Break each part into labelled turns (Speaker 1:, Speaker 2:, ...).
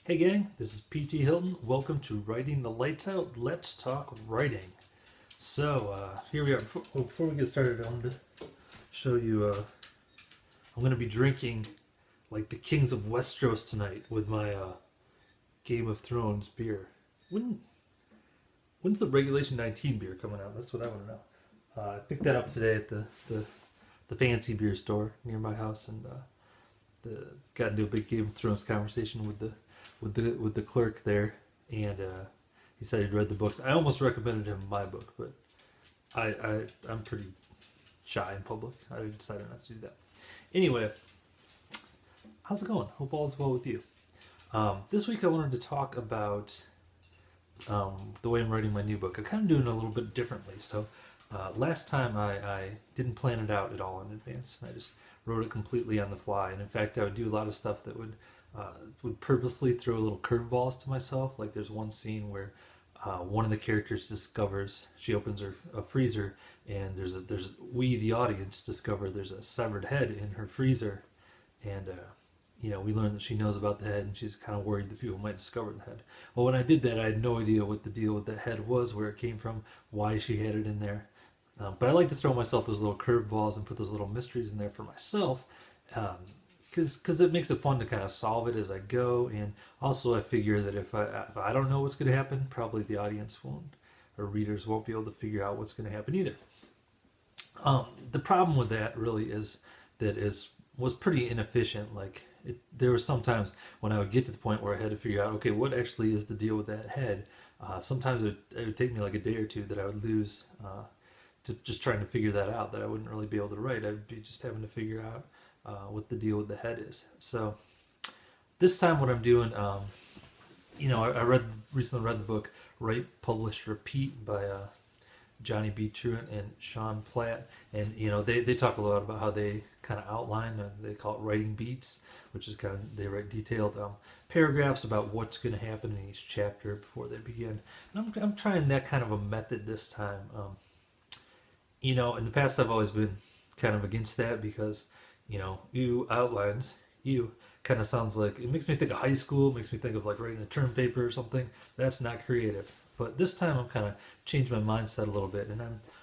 Speaker 1: Hey gang, this is PT Hilton. Welcome to Writing the Lights Out. Let's talk writing. Here we are. Before we get started, I wanted to show you. I'm going to be drinking like the Kings of Westeros tonight with my Game of Thrones beer. When when's the Regulation 19 beer coming out? That's what I want to know. I picked that up today at the fancy beer store near my house, and got into a big Game of Thrones conversation with the clerk there, and he said he'd read the books. I almost recommended him my book, but I'm pretty shy in public. I decided not to do that. Anyway, how's it going? Hope all is well with you. This week I wanted to talk about the way I'm writing my new book. I'm kind of doing it a little bit differently. Last time I didn't plan it out at all in advance. I just wrote it completely on the fly. And in fact, I would do a lot of stuff that would purposely throw little curveballs to myself. Like there's one scene where one of the characters discovers she opens a freezer, and we the audience discover there's a severed head in her freezer, and we learn that she knows about the head, and she's kind of worried that people might discover the head. Well, when I did that, I had no idea what the deal with that head was, where it came from, why she had it in there. But I like to throw myself those little curveballs and put those little mysteries in there for myself, because it makes it fun to kind of solve it as I go. And also, I figure that if I don't know what's going to happen, probably the audience won't, or readers won't be able to figure out what's going to happen either. The problem with that really is that was pretty inefficient. There were some times when I would get to the point where I had to figure out, okay, what actually is the deal with that head. Sometimes it would take me like a day or two that I would lose to just trying to figure that out. That I wouldn't really be able to write. I'd be just having to figure out what the deal with the head is. So this time, what I'm doing, I recently read the book "Write, Publish, Repeat" by Johnny B. Truant and Sean Platt, and they talk a lot about how they kind of outline. They call it writing beats, which is kind of they write detailed paragraphs about what's going to happen in each chapter before they begin. And I'm trying that kind of a method this time. In the past I've always been kind of against that because you outlines you kind of sounds like it makes me think of high school. It makes me think of like writing a term paper or something. That's not creative. But this time I'm kind of changed my mindset a little bit, and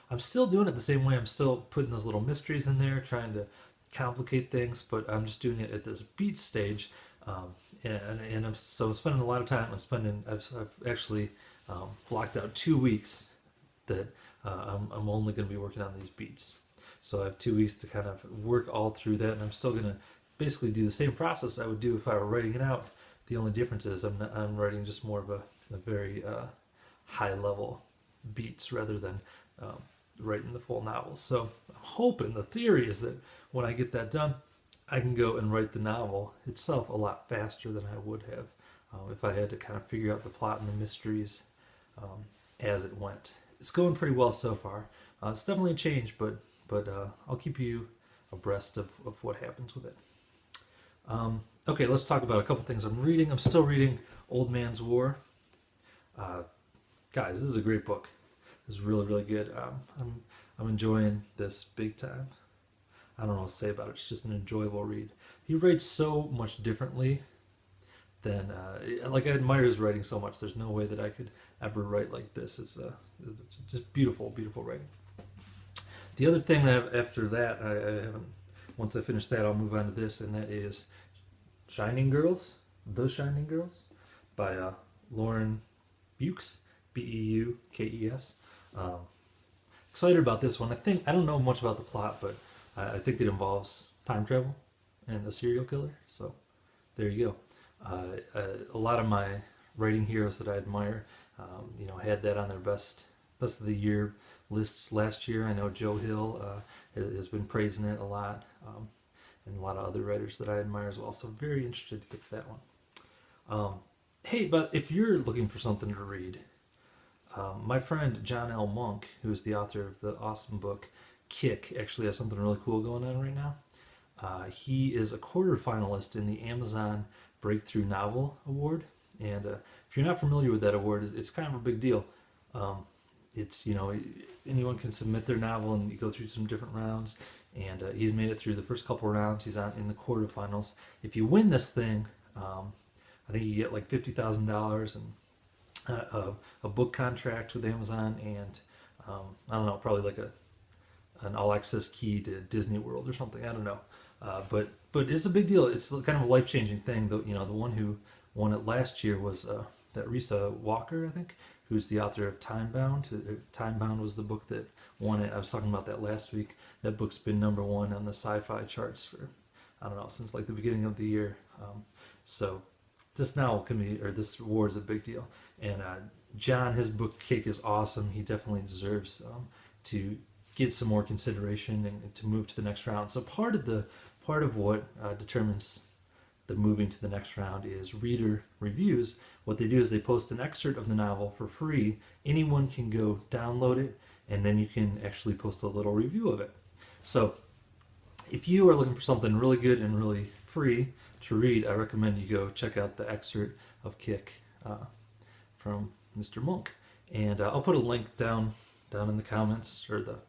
Speaker 1: I'm still doing it the same way. I'm still putting those little mysteries in there, trying to complicate things, but I'm just doing it at this beat stage. I'm spending a lot of time. I've actually blocked out 2 weeks that I'm only going to be working on these beats. So I have 2 weeks to kind of work all through that, and I'm still going to basically do the same process I would do if I were writing it out. The only difference is I'm writing just more of a very high level beats rather than writing the full novel. So I'm hoping, the theory is that when I get that done, I can go and write the novel itself a lot faster than I would have if I had to kind of figure out the plot and the mysteries as it went. It's going pretty well so far. It's definitely a change, but I'll keep you abreast of what happens with it. Okay, let's talk about a couple things I'm reading. I'm still reading Old Man's War. Guys, this is a great book. It's really, really good. I'm enjoying this big time. I don't know what to say about it. It's just an enjoyable read. He writes so much differently than I admire his writing so much. There's no way that I could ever write like this. It's just beautiful, beautiful writing. The other thing that after that I haven't. Once I finish that, I'll move on to this, and that is Shining Girls, The Shining Girls, by Lauren Beukes, Beukes. Excited about this one. I don't know much about the plot, but I think it involves time travel and a serial killer. So there you go. A lot of my writing heroes that I admire, had that on their best of the year lists last year. I know Joe Hill has been praising it a lot, and a lot of other writers that I admire as well. So very interested to get to that one. Hey, but if you're looking for something to read, my friend John L. Monk, who is the author of the awesome book Kick, actually has something really cool going on right now. He is a quarterfinalist in the Amazon Breakthrough Novel Award, and if you're not familiar with that award, it's kind of a big deal. It's anyone can submit their novel, and you go through some different rounds, and he's made it through the first couple rounds. He's in the quarterfinals. If you win this thing, I think you get like $50,000 and a book contract with Amazon, and I don't know, probably like an all access key to Disney World or something. I don't know, but it's a big deal. It's kind of a life changing thing. Though, the one who won it last year was that Risa Walker, I think, who's the author of Time Bound. Time Bound was the book that won it. I was talking about that last week. That book's been #1 on the sci-fi charts for, I don't know, since like the beginning of the year. So this now can be, or this award is a big deal. And John, his book Cake is awesome. He definitely deserves to get some more consideration and to move to the next round. So part of what determines the moving to the next round is reader reviews. What they do is they post an excerpt of the novel for free. Anyone can go download it, and then you can actually post a little review of it. So if you are looking for something really good and really free to read, I recommend you go check out the excerpt of Kick from Mr. Monk. And I'll put a link down in the comments, or the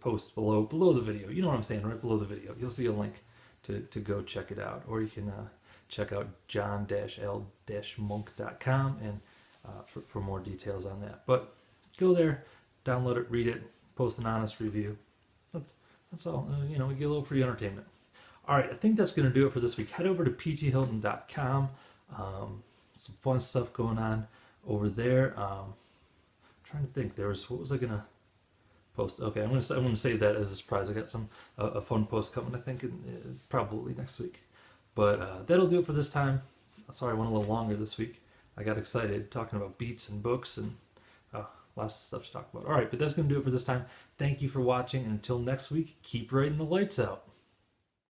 Speaker 1: post below the video. You know what I'm saying, right below the video. You'll see a link to go check it out. Or you can check out john-l-monk.com and for more details on that. But go there, download it, read it, post an honest review. That's all. We get a little free entertainment. All right, I think that's going to do it for this week. Head over to pthilton.com. Some fun stuff going on over there. I'm trying to think. What was I going to post? Okay, I'm going to save that as a surprise. I got a fun post coming, I think, probably next week. But that'll do it for this time. Sorry, I went a little longer this week. I got excited talking about beats and books and lots of stuff to talk about. All right, but that's going to do it for this time. Thank you for watching, and until next week, keep writing the lights out.